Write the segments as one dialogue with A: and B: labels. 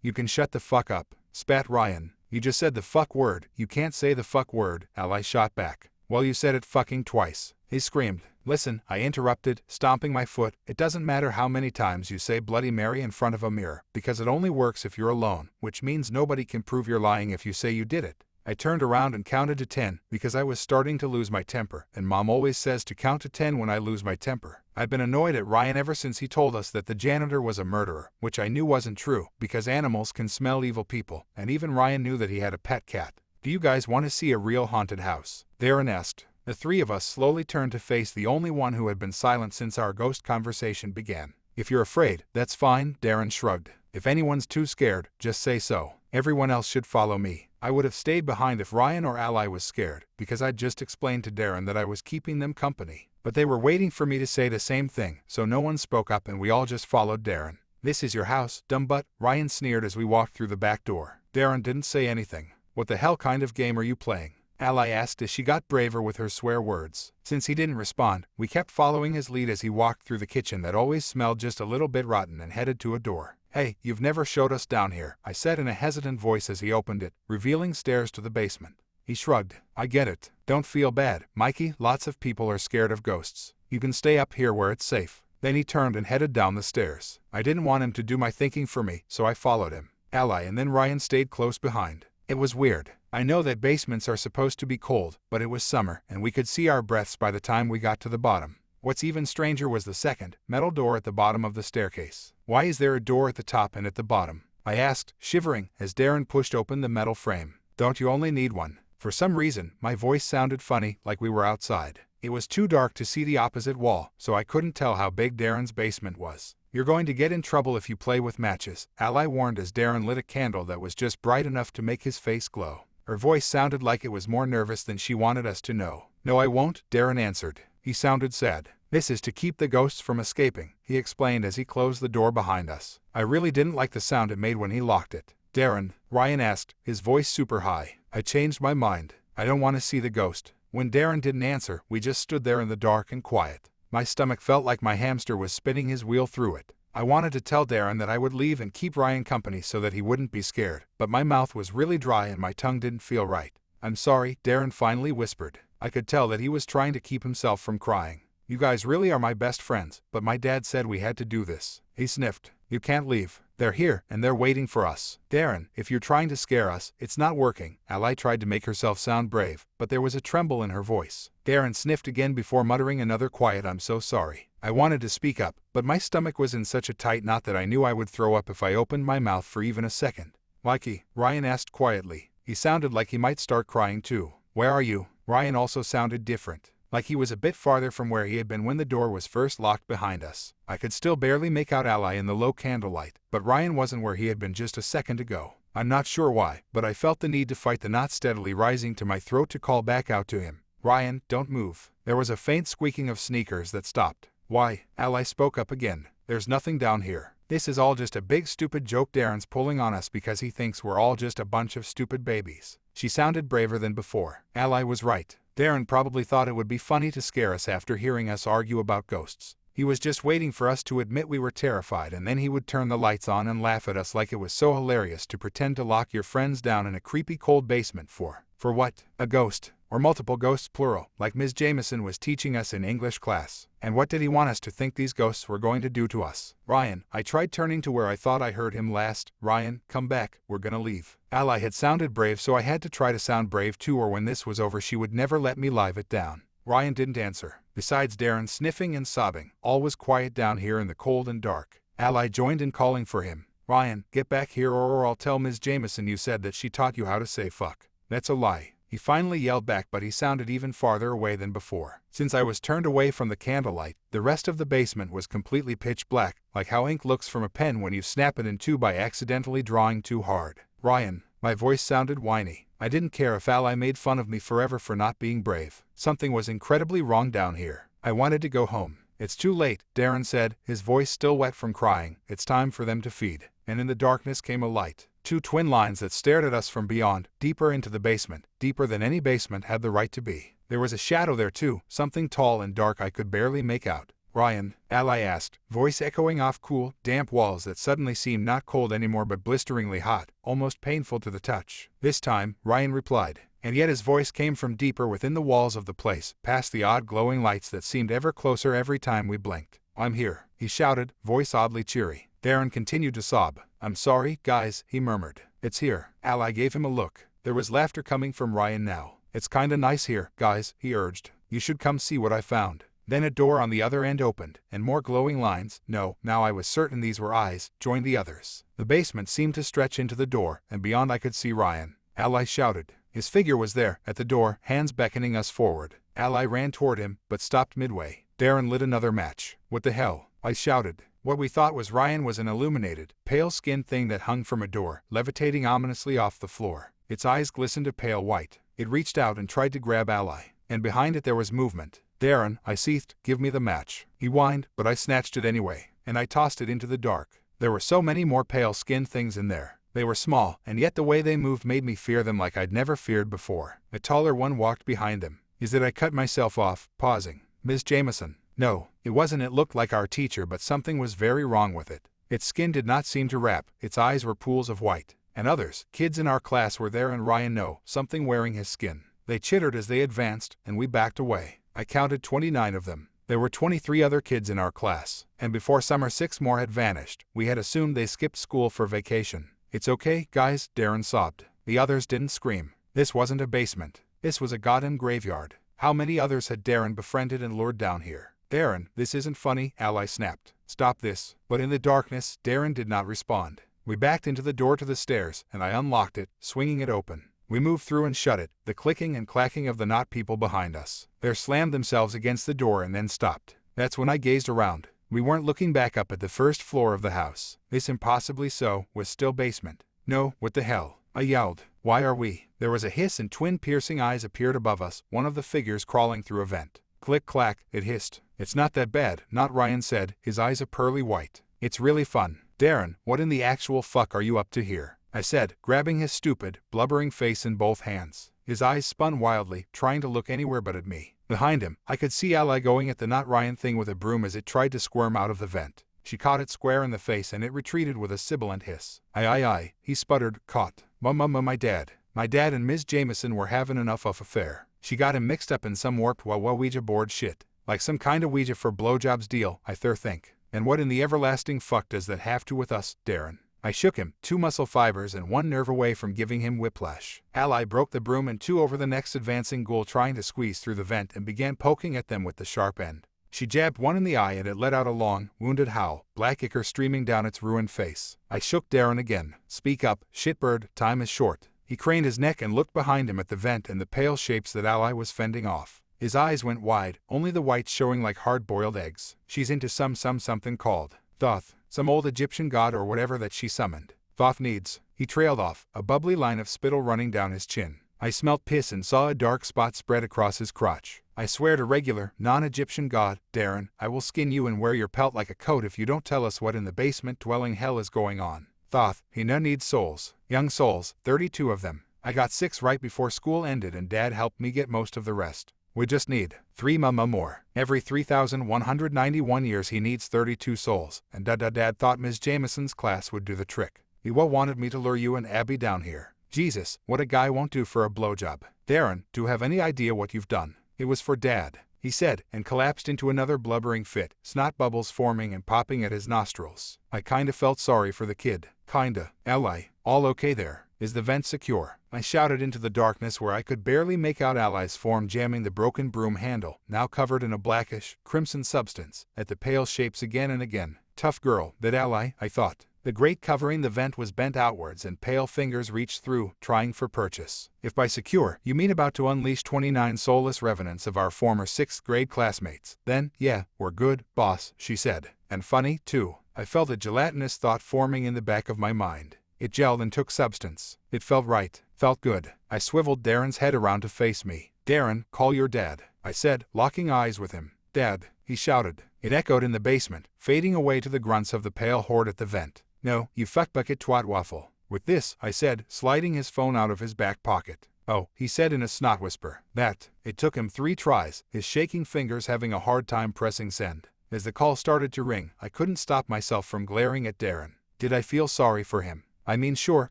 A: You can shut the fuck up, spat Ryan. You just said the fuck word. You can't say the fuck word, Ally shot back. Well, you said it fucking twice, he screamed. Listen, I interrupted, stomping my foot. It doesn't matter how many times you say Bloody Mary in front of a mirror, because it only works if you're alone, which means nobody can prove you're lying if you say you did it. I turned around and counted to 10, because I was starting to lose my temper, and Mom always says to count to 10 when I lose my temper. I've been annoyed at Ryan ever since he told us that the janitor was a murderer, which I knew wasn't true, because animals can smell evil people, and even Ryan knew that he had a pet cat. Do you guys want to see a real haunted house? Darren asked. The three of us slowly turned to face the only one who had been silent since our ghost conversation began. If you're afraid, that's fine, Darren shrugged. If anyone's too scared, just say so. Everyone else should follow me. I would have stayed behind if Ryan or Ally was scared, because I'd just explained to Darren that I was keeping them company. But they were waiting for me to say the same thing, so no one spoke up and we all just followed Darren. This is your house, dumb butt, Ryan sneered as we walked through the back door. Darren didn't say anything. What the hell kind of game are you playing? Ally asked as she got braver with her swear words. Since he didn't respond, we kept following his lead as he walked through the kitchen that always smelled just a little bit rotten and headed to a door. Hey, you've never showed us down here, I said in a hesitant voice as he opened it, revealing stairs to the basement. He shrugged. I get it. Don't feel bad, Mikey, lots of people are scared of ghosts. You can stay up here where it's safe. Then he turned and headed down the stairs. I didn't want him to do my thinking for me, so I followed him. Ally and then Ryan stayed close behind. It was weird. I know that basements are supposed to be cold, but it was summer, and we could see our breaths by the time we got to the bottom. What's even stranger was the second, metal door at the bottom of the staircase. Why is there a door at the top and at the bottom? I asked, shivering, as Darren pushed open the metal frame. Don't you only need one? For some reason, my voice sounded funny, like we were outside. It was too dark to see the opposite wall, so I couldn't tell how big Darren's basement was. You're going to get in trouble if you play with matches, Ally warned as Darren lit a candle that was just bright enough to make his face glow. Her voice sounded like it was more nervous than she wanted us to know. No, I won't, Darren answered. He sounded sad. This is to keep the ghosts from escaping, he explained as he closed the door behind us. I really didn't like the sound it made when he locked it. Darren, Ryan asked, his voice super high. I changed my mind. I don't want to see the ghost. When Darren didn't answer, we just stood there in the dark and quiet. My stomach felt like my hamster was spinning his wheel through it. I wanted to tell Darren that I would leave and keep Ryan company so that he wouldn't be scared, but my mouth was really dry and my tongue didn't feel right. I'm sorry, Darren finally whispered. I could tell that he was trying to keep himself from crying. You guys really are my best friends, but my dad said we had to do this. He sniffed. You can't leave. They're here, and they're waiting for us. Darren, if you're trying to scare us, it's not working. Ally tried to make herself sound brave, but there was a tremble in her voice. Darren sniffed again before muttering another quiet I'm so sorry. I wanted to speak up, but my stomach was in such a tight knot that I knew I would throw up if I opened my mouth for even a second. Mikey, Ryan asked quietly. He sounded like he might start crying too. Where are you? Ryan also sounded different. Like he was a bit farther from where he had been when the door was first locked behind us. I could still barely make out Ally in the low candlelight, but Ryan wasn't where he had been just a second ago. I'm not sure why, but I felt the need to fight the knot steadily rising to my throat to call back out to him. Ryan, don't move. There was a faint squeaking of sneakers that stopped. Why? Ally spoke up again. There's nothing down here. This is all just a big stupid joke Darren's pulling on us because he thinks we're all just a bunch of stupid babies. She sounded braver than before. Ally was right. Darren probably thought it would be funny to scare us after hearing us argue about ghosts. He was just waiting for us to admit we were terrified, and then he would turn the lights on and laugh at us like it was so hilarious to pretend to lock your friends down in a creepy cold basement for what? A ghost. Or multiple ghosts plural, like Ms. Jameson was teaching us in English class. And what did he want us to think these ghosts were going to do to us? Ryan, I tried turning to where I thought I heard him last. Ryan, come back, we're gonna leave. Ally had sounded brave, so I had to try to sound brave too, or when this was over she would never let me live it down. Ryan didn't answer. Besides Darren sniffing and sobbing, all was quiet down here in the cold and dark. Ally joined in calling for him. Ryan, get back here or I'll tell Ms. Jameson you said that she taught you how to say fuck. That's a lie. He finally yelled back, but he sounded even farther away than before. Since I was turned away from the candlelight, the rest of the basement was completely pitch black, like how ink looks from a pen when you snap it in two by accidentally drawing too hard. Ryan, my voice sounded whiny. I didn't care if Ally made fun of me forever for not being brave. Something was incredibly wrong down here. I wanted to go home. It's too late, Darren said, his voice still wet from crying. It's time for them to feed. And in the darkness came a light. Two twin lines that stared at us from beyond, deeper into the basement, deeper than any basement had the right to be. There was a shadow there too, something tall and dark I could barely make out. Ryan? Ally asked, voice echoing off cool, damp walls that suddenly seemed not cold anymore but blisteringly hot, almost painful to the touch. This time, Ryan replied, and yet his voice came from deeper within the walls of the place, past the odd glowing lights that seemed ever closer every time we blinked. I'm here, he shouted, voice oddly cheery. Darren continued to sob. I'm sorry, guys, he murmured. It's here. Ally gave him a look. There was laughter coming from Ryan now. It's kinda nice here, guys, he urged. You should come see what I found. Then a door on the other end opened, and more glowing lines, no, now I was certain these were eyes, joined the others. The basement seemed to stretch into the door, and beyond I could see Ryan. Ally shouted. His figure was there, at the door, hands beckoning us forward. Ally ran toward him, but stopped midway. Darren lit another match. What the hell? I shouted. What we thought was Ryan was an illuminated, pale-skinned thing that hung from a door, levitating ominously off the floor. Its eyes glistened a pale white. It reached out and tried to grab Ally, and behind it there was movement. Darren, I seethed, give me the match. He whined, but I snatched it anyway, and I tossed it into the dark. There were so many more pale-skinned things in there. They were small, and yet the way they moved made me fear them like I'd never feared before. A taller one walked behind them. Is it I cut myself off, pausing. Ms. Jameson. No, it wasn't. It looked like our teacher, but something was very wrong with it. Its skin did not seem to wrap, its eyes were pools of white. And others, kids in our class were there, and Ryan know, something wearing his skin. They chittered as they advanced, and we backed away. I counted 29 of them. There were 23 other kids in our class, and before summer 6 more had vanished. We had assumed they skipped school for vacation. It's okay, guys, Darren sobbed. The others didn't scream. This wasn't a basement. This was a goddamn graveyard. How many others had Darren befriended and lured down here? Darren, this isn't funny, Ally snapped. Stop this. But in the darkness, Darren did not respond. We backed into the door to the stairs, and I unlocked it, swinging it open. We moved through and shut it, the clicking and clacking of the knot people behind us. They slammed themselves against the door and then stopped. That's when I gazed around. We weren't looking back up at the first floor of the house. This impossibly so was still basement. No, what the hell? I yelled. Why are we? There was a hiss and twin piercing eyes appeared above us, one of the figures crawling through a vent. Click clack, it hissed. It's not that bad, not Ryan said, his eyes a pearly white. It's really fun. Darren, what in the actual fuck are you up to here? I said, grabbing his stupid, blubbering face in both hands. His eyes spun wildly, trying to look anywhere but at me. Behind him, I could see Ally going at the not Ryan thing with a broom as it tried to squirm out of the vent. She caught it square in the face and it retreated with a sibilant hiss. Aye, he sputtered, caught. My dad. My dad and Ms. Jameson were having enough of affair. She got him mixed up in some warped Ouija board shit. Like some kind of Ouija for blowjobs deal, I think. And what in the everlasting fuck does that have to with us, Darren? I shook him, 2 muscle fibers and 1 nerve away from giving him whiplash. Ally broke the broom and 2 over the next advancing ghoul trying to squeeze through the vent and began poking at them with the sharp end. She jabbed one in the eye and it let out a long, wounded howl, black ichor streaming down its ruined face. I shook Darren again. Speak up, shitbird, time is short. He craned his neck and looked behind him at the vent and the pale shapes that Ally was fending off. His eyes went wide, only the whites showing like hard-boiled eggs. She's into something called Thoth, some old Egyptian god or whatever that she summoned. Thoth needs. He trailed off, a bubbly line of spittle running down his chin. I smelt piss and saw a dark spot spread across his crotch. I swear to regular, non-Egyptian god, Darren, I will skin you and wear your pelt like a coat if you don't tell us what in the basement-dwelling hell is going on. Thoth, he no needs souls. Young souls, 32 of them. I got 6 right before school ended and Dad helped me get most of the rest. We just need 3 more. Every 3,191 years he needs 32 souls, and Dad thought Ms. Jameson's class would do the trick. He wanted me to lure you and Abby down here. Jesus, what a guy won't do for a blowjob. Darren, do you have any idea what you've done? It was for Dad, he said, and collapsed into another blubbering fit, snot bubbles forming and popping at his nostrils. I kinda felt sorry for the kid. Kinda. Ally, all okay there? Is the vent secure? I shouted into the darkness where I could barely make out Ally's form jamming the broken broom handle, now covered in a blackish, crimson substance, at the pale shapes again and again. Tough girl, that Ally, I thought. The grate covering the vent was bent outwards and pale fingers reached through, trying for purchase. If by secure, you mean about to unleash 29 soulless revenants of our former 6th grade classmates, then, yeah, we're good, boss, she said. And funny, too. I felt a gelatinous thought forming in the back of my mind. It gelled and took substance. It felt right, felt good. I swiveled Darren's head around to face me. Darren, call your dad, I said, locking eyes with him. Dad, he shouted. It echoed in the basement, fading away to the grunts of the pale horde at the vent. No, you fuckbucket twat waffle. With this, I said, sliding his phone out of his back pocket. Oh, he said in a snot whisper. It took him 3 tries, his shaking fingers having a hard time pressing send. As the call started to ring, I couldn't stop myself from glaring at Darren. Did I feel sorry for him? I mean, sure,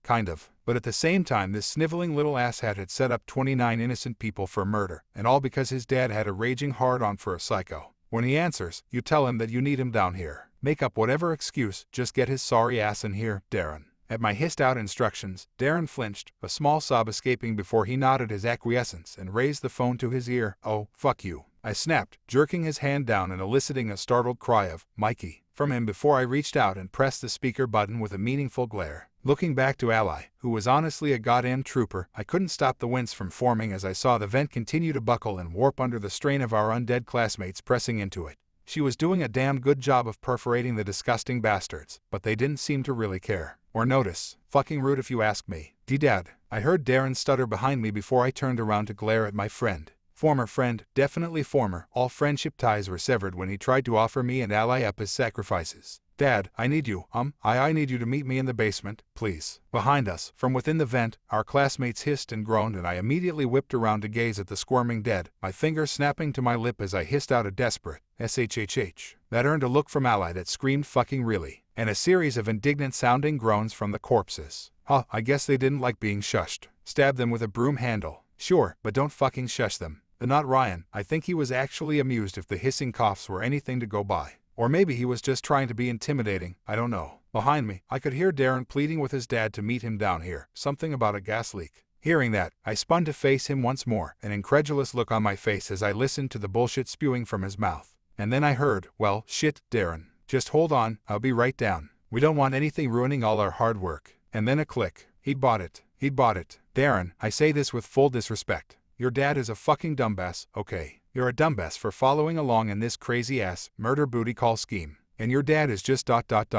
A: kind of. But at the same time, this sniveling little asshat had set up 29 innocent people for murder, and all because his dad had a raging hard-on for a psycho. When he answers, you tell him that you need him down here. Make up whatever excuse, just get his sorry ass in here, Darren. At my hissed-out instructions, Darren flinched, a small sob escaping before he nodded his acquiescence and raised the phone to his ear. Oh, fuck you. I snapped, jerking his hand down and eliciting a startled cry of, Mikey, from him before I reached out and pressed the speaker button with a meaningful glare. Looking back to Ally, who was honestly a goddamn trooper, I couldn't stop the wince from forming as I saw the vent continue to buckle and warp under the strain of our undead classmates pressing into it. She was doing a damn good job of perforating the disgusting bastards, but they didn't seem to really care. Or notice. Fucking rude if you ask me. D-Dad. I heard Darren stutter behind me before I turned around to glare at my friend. Former friend, definitely former. All friendship ties were severed when he tried to offer me and Ally up as sacrifices. Dad, I need you, I need you to meet me in the basement, please. Behind us, from within the vent, our classmates hissed and groaned and I immediately whipped around to gaze at the squirming dead, my finger snapping to my lip as I hissed out a desperate, SHHH. That earned a look from Ally that screamed fucking really, and a series of indignant-sounding groans from the corpses. Huh, I guess they didn't like being shushed. Stab them with a broom handle. Sure, but don't fucking shush them. But not Ryan. I think he was actually amused if the hissing coughs were anything to go by. Or maybe he was just trying to be intimidating, I don't know. Behind me, I could hear Darren pleading with his dad to meet him down here, something about a gas leak. Hearing that, I spun to face him once more, an incredulous look on my face as I listened to the bullshit spewing from his mouth. And then I heard, well, shit, Darren. Just hold on, I'll be right down. We don't want anything ruining all our hard work. And then a click. He'd bought it. He'd bought it. Darren, I say this with full disrespect. Your dad is a fucking dumbass, okay? You're a dumbass for following along in this crazy-ass, murder booty call scheme. And your dad is just ...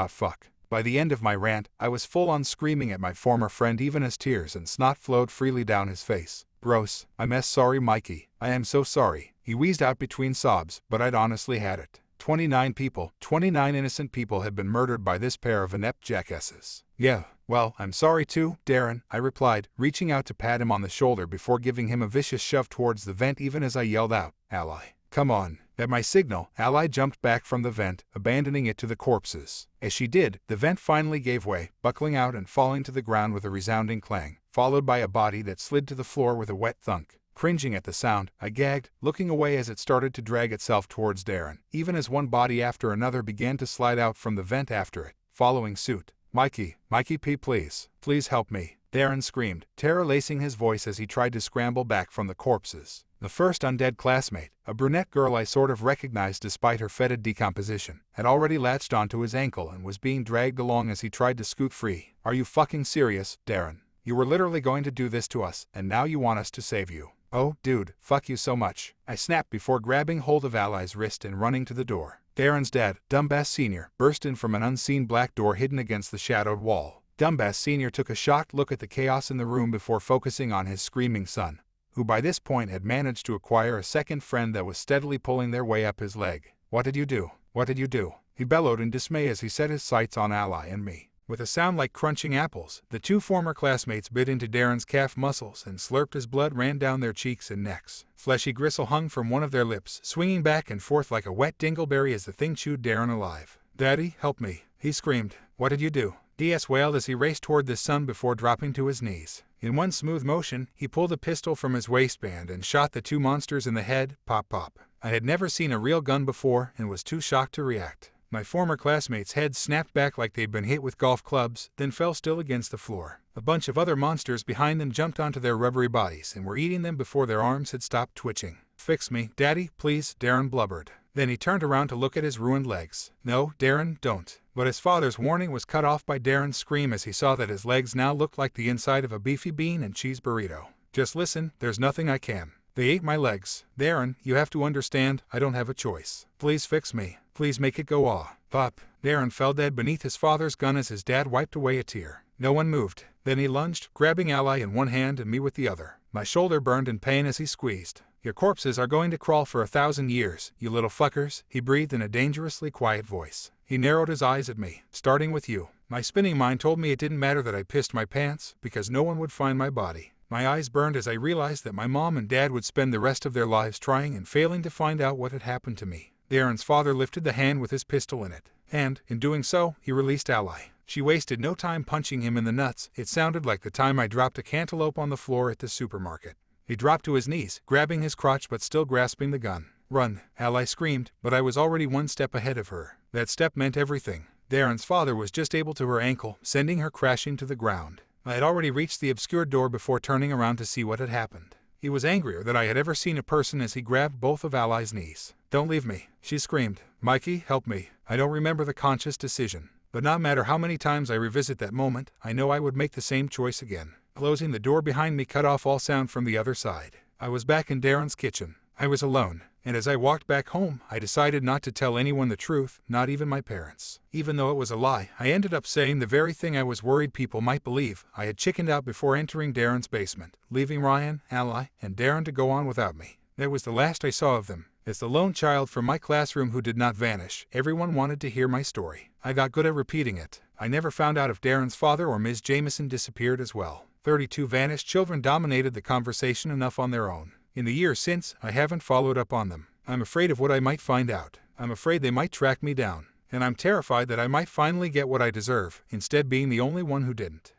A: fuck. By the end of my rant, I was full-on screaming at my former friend even as tears and snot flowed freely down his face. Gross. I'm sorry, Mikey. I am so sorry. He wheezed out between sobs, but I'd honestly had it. 29 people, 29 innocent people had been murdered by this pair of inept jackasses. Yeah, well, I'm sorry too, Darren, I replied, reaching out to pat him on the shoulder before giving him a vicious shove towards the vent even as I yelled out, Ally, come on. At my signal, Ally jumped back from the vent, abandoning it to the corpses. As she did, the vent finally gave way, buckling out and falling to the ground with a resounding clang, followed by a body that slid to the floor with a wet thunk. Cringing at the sound, I gagged, looking away as it started to drag itself towards Darren, even as one body after another began to slide out from the vent after it, following suit. Mikey P, please help me, Darren screamed, terror lacing his voice as he tried to scramble back from the corpses. The first undead classmate, a brunette girl I sort of recognized despite her fetid decomposition, had already latched onto his ankle and was being dragged along as he tried to scoot free. Are you fucking serious, Darren? You were literally going to do this to us, and now you want us to save you. Oh, dude, fuck you so much. I snapped before grabbing hold of Ally's wrist and running to the door. Darren's dad, Dumbass Sr., burst in from an unseen black door hidden against the shadowed wall. Dumbass Sr. took a shocked look at the chaos in the room before focusing on his screaming son, who by this point had managed to acquire a second friend that was steadily pulling their way up his leg. What did you do? What did you do? He bellowed in dismay as he set his sights on Ally and me. With a sound like crunching apples, the two former classmates bit into Darren's calf muscles and slurped as blood ran down their cheeks and necks. Fleshy gristle hung from one of their lips, swinging back and forth like a wet dingleberry as the thing chewed Darren alive. Daddy, help me, he screamed. What did you do? DS wailed as he raced toward his son before dropping to his knees. In one smooth motion, he pulled a pistol from his waistband and shot the two monsters in the head, pop pop. I had never seen a real gun before and was too shocked to react. My former classmates' heads snapped back like they'd been hit with golf clubs, then fell still against the floor. A bunch of other monsters behind them jumped onto their rubbery bodies and were eating them before their arms had stopped twitching. Fix me, Daddy, please, Darren blubbered. Then he turned around to look at his ruined legs. No, Darren, don't. But his father's warning was cut off by Darren's scream as he saw that his legs now looked like the inside of a beefy bean and cheese burrito. Just listen, there's nothing I can. They ate my legs. Darren, you have to understand, I don't have a choice. Please fix me. Please make it go aw. Pop. Darren fell dead beneath his father's gun as his dad wiped away a tear. No one moved. Then he lunged, grabbing Ally in one hand and me with the other. My shoulder burned in pain as he squeezed. Your corpses are going to crawl for 1,000 years, you little fuckers, he breathed in a dangerously quiet voice. He narrowed his eyes at me, starting with you. My spinning mind told me it didn't matter that I pissed my pants, because no one would find my body. My eyes burned as I realized that my mom and dad would spend the rest of their lives trying and failing to find out what had happened to me. Darren's father lifted the hand with his pistol in it, and, in doing so, he released Ally. She wasted no time punching him in the nuts. It sounded like the time I dropped a cantaloupe on the floor at the supermarket. He dropped to his knees, grabbing his crotch but still grasping the gun. "Run," Ally screamed, but I was already one step ahead of her. That step meant everything. Darren's father was just able to her ankle, sending her crashing to the ground. I had already reached the obscured door before turning around to see what had happened. He was angrier than I had ever seen a person as he grabbed both of Ally's knees. "Don't leave me," she screamed. "Mikey, help me. I don't remember the conscious decision. But no matter how many times I revisit that moment, I know I would make the same choice again." Closing the door behind me cut off all sound from the other side. I was back in Darren's kitchen. I was alone, and as I walked back home, I decided not to tell anyone the truth, not even my parents. Even though it was a lie, I ended up saying the very thing I was worried people might believe. I had chickened out before entering Darren's basement, leaving Ryan, Ally, and Darren to go on without me. That was the last I saw of them. As the lone child from my classroom who did not vanish, everyone wanted to hear my story. I got good at repeating it. I never found out if Darren's father or Ms. Jameson disappeared as well. 32 vanished children dominated the conversation enough on their own. In the years since, I haven't followed up on them. I'm afraid of what I might find out. I'm afraid they might track me down. And I'm terrified that I might finally get what I deserve, instead being the only one who didn't.